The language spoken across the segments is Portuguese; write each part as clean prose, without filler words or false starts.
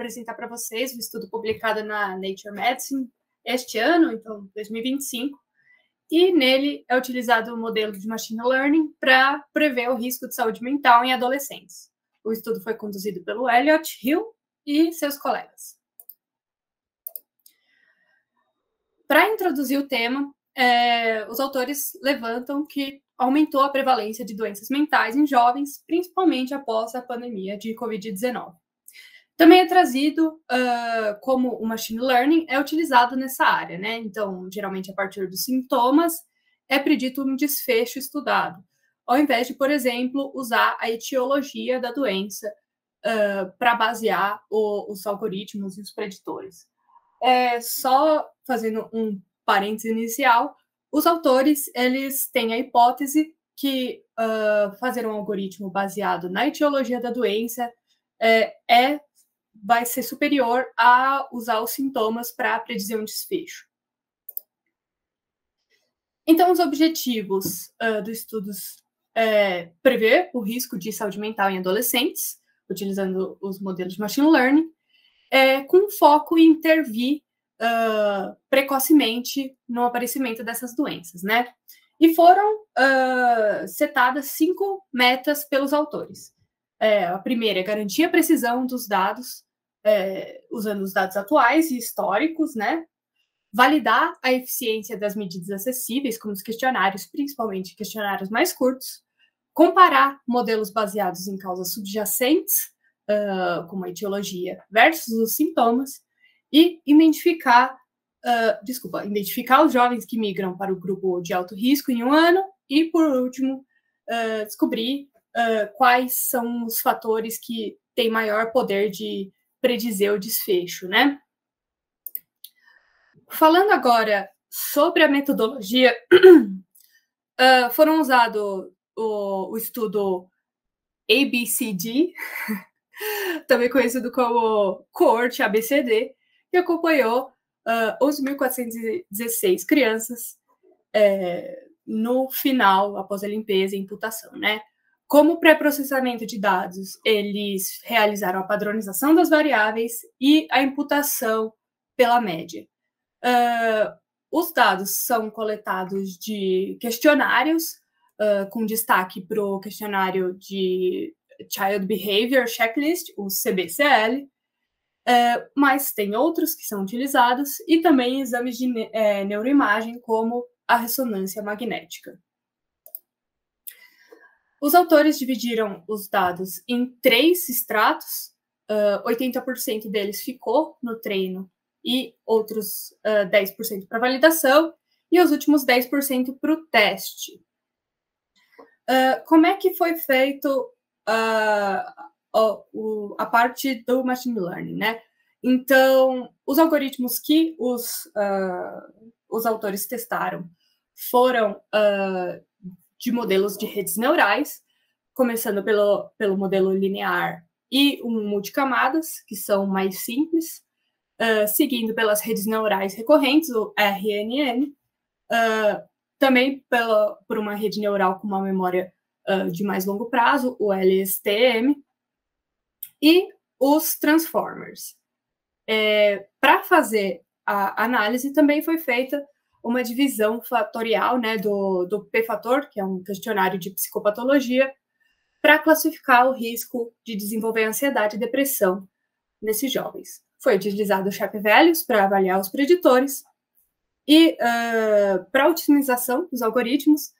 apresentar para vocês o estudo publicado na Nature Medicine este ano, então 2025, e nele é utilizado o modelo de Machine Learning para prever o risco de saúde mental em adolescentes. O estudo foi conduzido pelo Elliott Hill e seus colegas. Para introduzir o tema, os autores levantam que aumentou a prevalência de doenças mentais em jovens, principalmente após a pandemia de Covid-19. Também é trazido como o machine learning é utilizado nessa área, né? Então, geralmente, a partir dos sintomas, é predito um desfecho estudado, ao invés de, por exemplo, usar a etiologia da doença para basear os algoritmos e os preditores. Só fazendo um parênteses inicial, os autores eles têm a hipótese que fazer um algoritmo baseado na etiologia da doença vai ser superior a usar os sintomas para predizer um desfecho. Então, os objetivos dos estudos prever o risco de saúde mental em adolescentes, utilizando os modelos de machine learning, com foco em intervir precocemente no aparecimento dessas doenças, né? E foram setadas 5 metas pelos autores. A primeira é garantir a precisão dos dados, usando os dados atuais e históricos, né? Validar a eficiência das medidas acessíveis, como os questionários, principalmente questionários mais curtos, comparar modelos baseados em causas subjacentes, como a etiologia, versus os sintomas, e identificar os jovens que migram para o grupo de alto risco em um ano, e, por último, descobrir quais são os fatores que têm maior poder de predizer o desfecho, né? Falando agora sobre a metodologia, foram usados o estudo ABCD, também conhecido como Cohort ABCD, que acompanhou 11.416 crianças no final, após a limpeza e imputação, né? Como pré-processamento de dados, eles realizaram a padronização das variáveis e a imputação pela média. Os dados são coletados de questionários, com destaque para o questionário de Child Behavior Checklist, o CBCL, mas tem outros que são utilizados, e também exames de neuroimagem, como a ressonância magnética. Os autores dividiram os dados em 3 estratos, 80% deles ficou no treino e outros 10% para validação, e os últimos 10% para o teste. Como é que foi feito a parte do machine learning, né? Então, os algoritmos que os autores testaram foram de modelos de redes neurais, começando pelo modelo linear e um multicamadas, que são mais simples, seguindo pelas redes neurais recorrentes, o RNN, também por uma rede neural com uma memória de mais longo prazo, o LSTM, e os transformers. Para fazer a análise, também foi feita uma divisão fatorial, né, do P-fator, que é um questionário de psicopatologia, para classificar o risco de desenvolver ansiedade e depressão nesses jovens. Foi utilizado o Sharp Values para avaliar os preditores, e para a otimização dos algoritmos,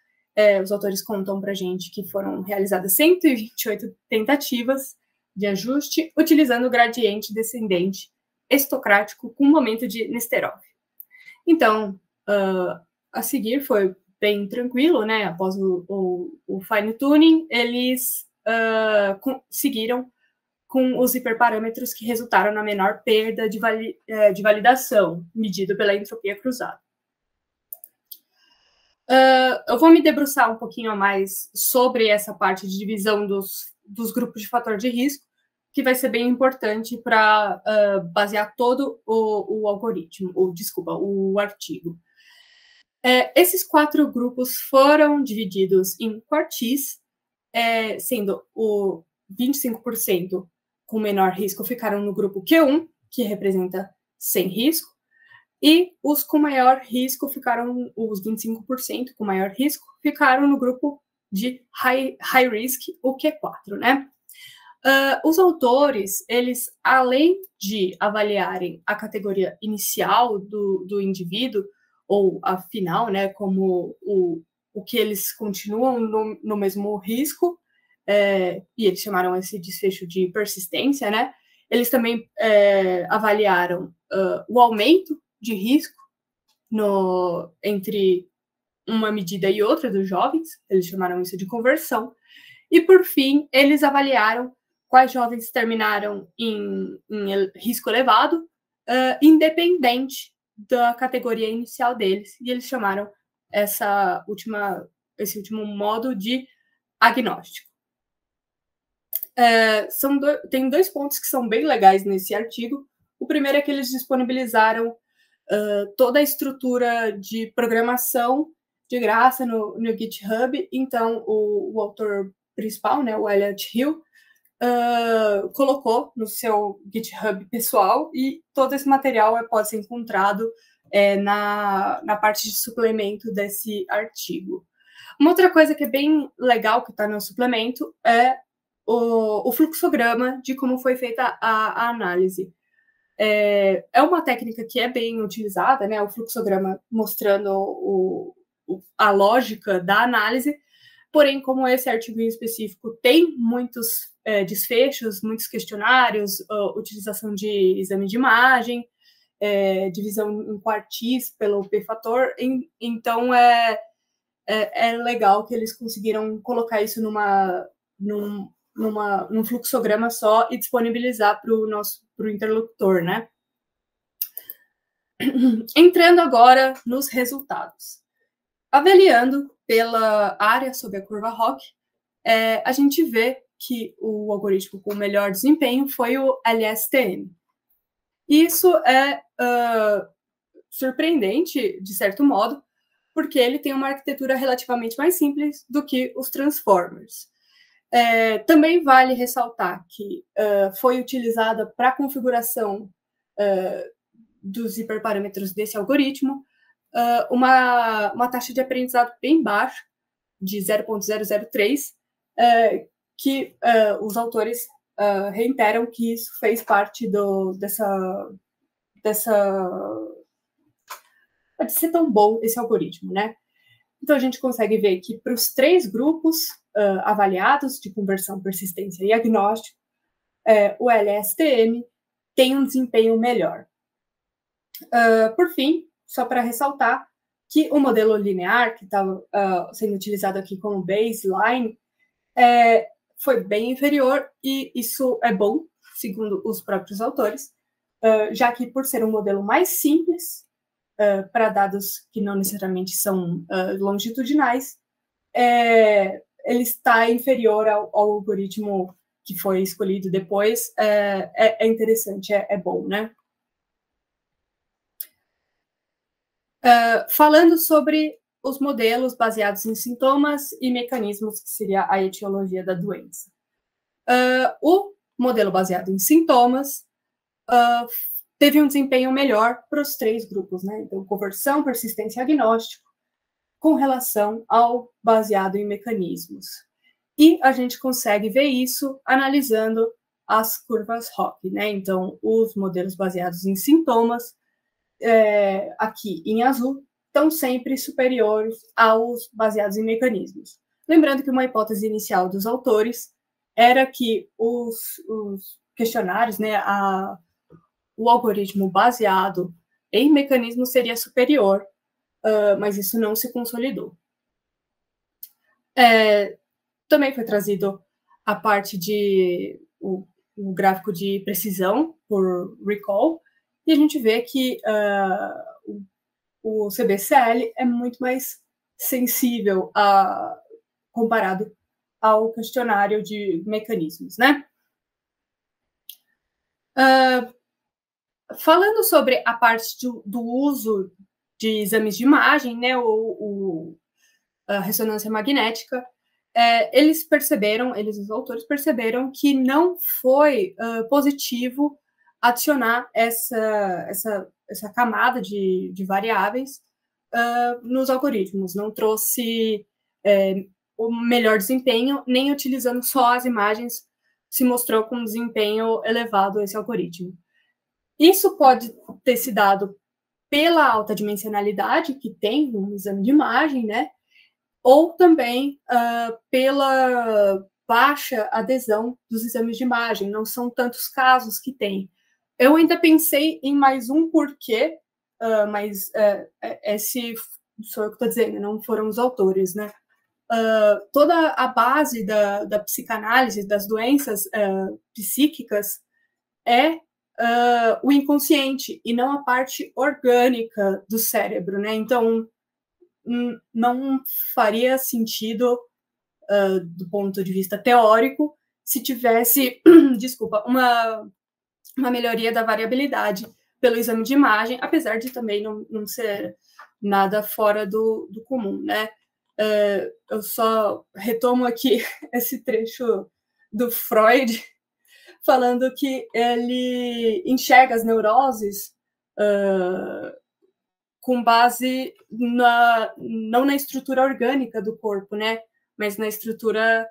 os autores contam para a gente que foram realizadas 128 tentativas de ajuste, utilizando o gradiente descendente estocrático com momento de Nesterov. Então, a seguir foi bem tranquilo, né? Após o fine-tuning, eles seguiram com os hiperparâmetros que resultaram na menor perda de validação, medido pela entropia cruzada. Eu vou me debruçar um pouquinho a mais sobre essa parte de divisão dos grupos de fator de risco, que vai ser bem importante para basear todo o artigo. Esses 4 grupos foram divididos em quartis, sendo o 25% com menor risco ficaram no grupo Q1, que representa sem risco, e os com maior risco ficaram, os 25% com maior risco, ficaram no grupo de high risk, o Q4, né? Os autores, eles, além de avaliarem a categoria inicial do indivíduo, ou a final, né, como o que eles continuam no mesmo risco, e eles chamaram esse desfecho de persistência, né? Eles também avaliaram o aumento de risco entre uma medida e outra dos jovens, eles chamaram isso de conversão, e por fim, eles avaliaram quais jovens terminaram em risco elevado, independente da categoria inicial deles, e eles chamaram esse último modo de agnóstico. Tem 2 pontos que são bem legais nesse artigo. O primeiro é que eles disponibilizaram toda a estrutura de programação de graça no GitHub. Então, o autor principal, né, o Elliot Hill, colocou no seu GitHub pessoal, e todo esse material pode ser encontrado na parte de suplemento desse artigo. Uma outra coisa que é bem legal que está no suplemento é o fluxograma de como foi feita a análise. É uma técnica que é bem utilizada, né, o fluxograma mostrando a lógica da análise, porém, como esse artigo em específico tem muitos desfechos, muitos questionários, utilização de exame de imagem, divisão em quartis pelo p-fator, então é legal que eles conseguiram colocar isso num fluxograma só e disponibilizar para o interlocutor, né? Entrando agora nos resultados. Avaliando pela área sob a curva ROC, a gente vê que o algoritmo com melhor desempenho foi o LSTM. Isso é surpreendente, de certo modo, porque ele tem uma arquitetura relativamente mais simples do que os transformers. Também vale ressaltar que foi utilizada para a configuração dos hiperparâmetros desse algoritmo uma taxa de aprendizado bem baixa, de 0,003, que os autores reiteram que isso fez parte de ser tão bom esse algoritmo, né? Então, a gente consegue ver que para os 3 grupos avaliados de conversão, persistência e agnóstico, o LSTM tem um desempenho melhor. Por fim, só para ressaltar que o modelo linear, que está sendo utilizado aqui como baseline, foi bem inferior, e isso é bom, segundo os próprios autores, já que por ser um modelo mais simples, para dados que não necessariamente são longitudinais, ele está inferior ao algoritmo que foi escolhido depois. É interessante, é bom, né? Falando sobre os modelos baseados em sintomas e mecanismos, que seria a etiologia da doença. O modelo baseado em sintomas teve um desempenho melhor para os 3 grupos, né? Então, conversão, persistência e agnóstico, com relação ao baseado em mecanismos. E a gente consegue ver isso analisando as curvas ROC, né? Então, os modelos baseados em sintomas, aqui em azul, estão sempre superiores aos baseados em mecanismos. Lembrando que uma hipótese inicial dos autores era que os questionários, né, o algoritmo baseado em mecanismos seria superior, mas isso não se consolidou. Também foi trazido a parte de o gráfico de precisão por recall, e a gente vê que o CBCL é muito mais sensível comparado ao questionário de mecanismos, né? Falando sobre a parte do uso de exames de imagem, né, a ressonância magnética, os autores perceberam que não foi positivo adicionar essa camada de variáveis nos algoritmos, não trouxe o melhor desempenho, nem utilizando só as imagens se mostrou com um desempenho elevado esse algoritmo. Isso pode ter se dado pela alta dimensionalidade que tem no exame de imagem, né? Ou também pela baixa adesão dos exames de imagem, não são tantos casos que tem. Eu ainda pensei em mais um porquê, mas esse sou eu que estou dizendo, não foram os autores, né? Toda a base da psicanálise, das doenças psíquicas, é o inconsciente, e não a parte orgânica do cérebro, né? Então, não faria sentido, do ponto de vista teórico, se tivesse, desculpa, uma melhoria da variabilidade pelo exame de imagem, apesar de também não ser nada fora do comum, né? Eu só retomo aqui esse trecho do Freud, falando que ele enxerga as neuroses com base não na estrutura orgânica do corpo, né? Mas na estrutura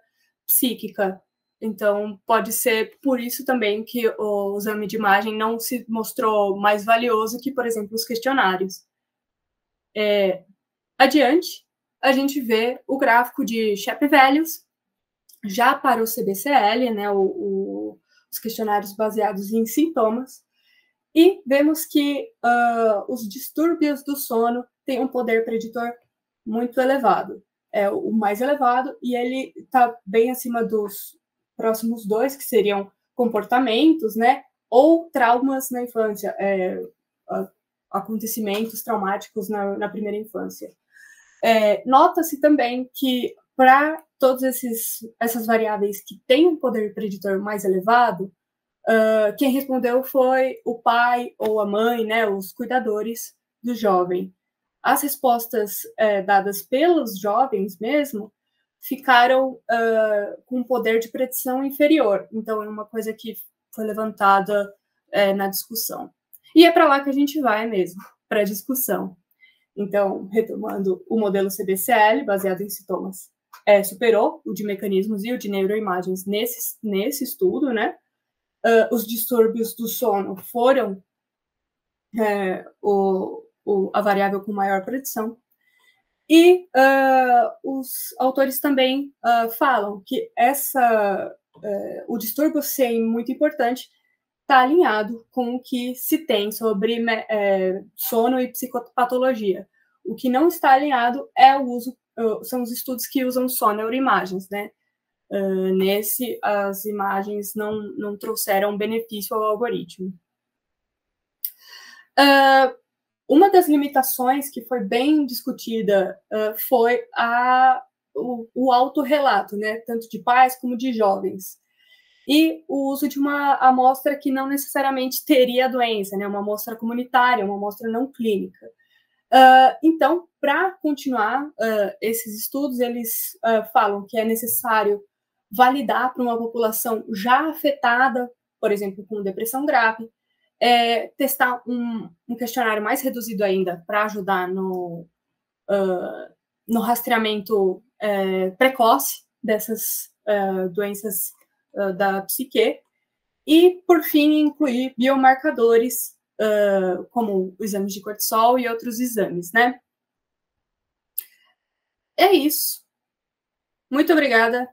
psíquica. Então, pode ser por isso também que o exame de imagem não se mostrou mais valioso que, por exemplo, os questionários. Adiante, a gente vê o gráfico de Shape Values, já para o CBCL, né, os questionários baseados em sintomas, e vemos que os distúrbios do sono têm um poder preditor muito elevado. É o mais elevado, e ele está bem acima dos próximos dois, que seriam comportamentos, né, ou traumas na infância, acontecimentos traumáticos na primeira infância. Nota-se também que para todas essas variáveis que têm um poder preditor mais elevado, quem respondeu foi o pai ou a mãe, né, os cuidadores do jovem. As respostas dadas pelos jovens mesmo ficaram com um poder de predição inferior. Então, é uma coisa que foi levantada na discussão. E é para lá que a gente vai mesmo, para a discussão. Então, retomando o modelo CBCL, baseado em sintomas, superou o de mecanismos e o de neuroimagens nesse estudo, né? Os distúrbios do sono foram a variável com maior predição. E os autores também falam que o distúrbio ser muito importante está alinhado com o que se tem sobre sono e psicopatologia. O que não está alinhado são os estudos que usam só neuroimagens, né? As imagens não trouxeram benefício ao algoritmo. Uma das limitações que foi bem discutida foi o autorrelato, né, tanto de pais como de jovens, e o uso de uma amostra que não necessariamente teria a doença, né, uma amostra comunitária, uma amostra não clínica. Então, para continuar esses estudos, eles falam que é necessário validar para uma população já afetada, por exemplo, com depressão grave, testar um questionário mais reduzido ainda para ajudar no rastreamento precoce dessas doenças da psique, e, por fim, incluir biomarcadores como exames de cortisol e outros exames, né? É isso. Muito obrigada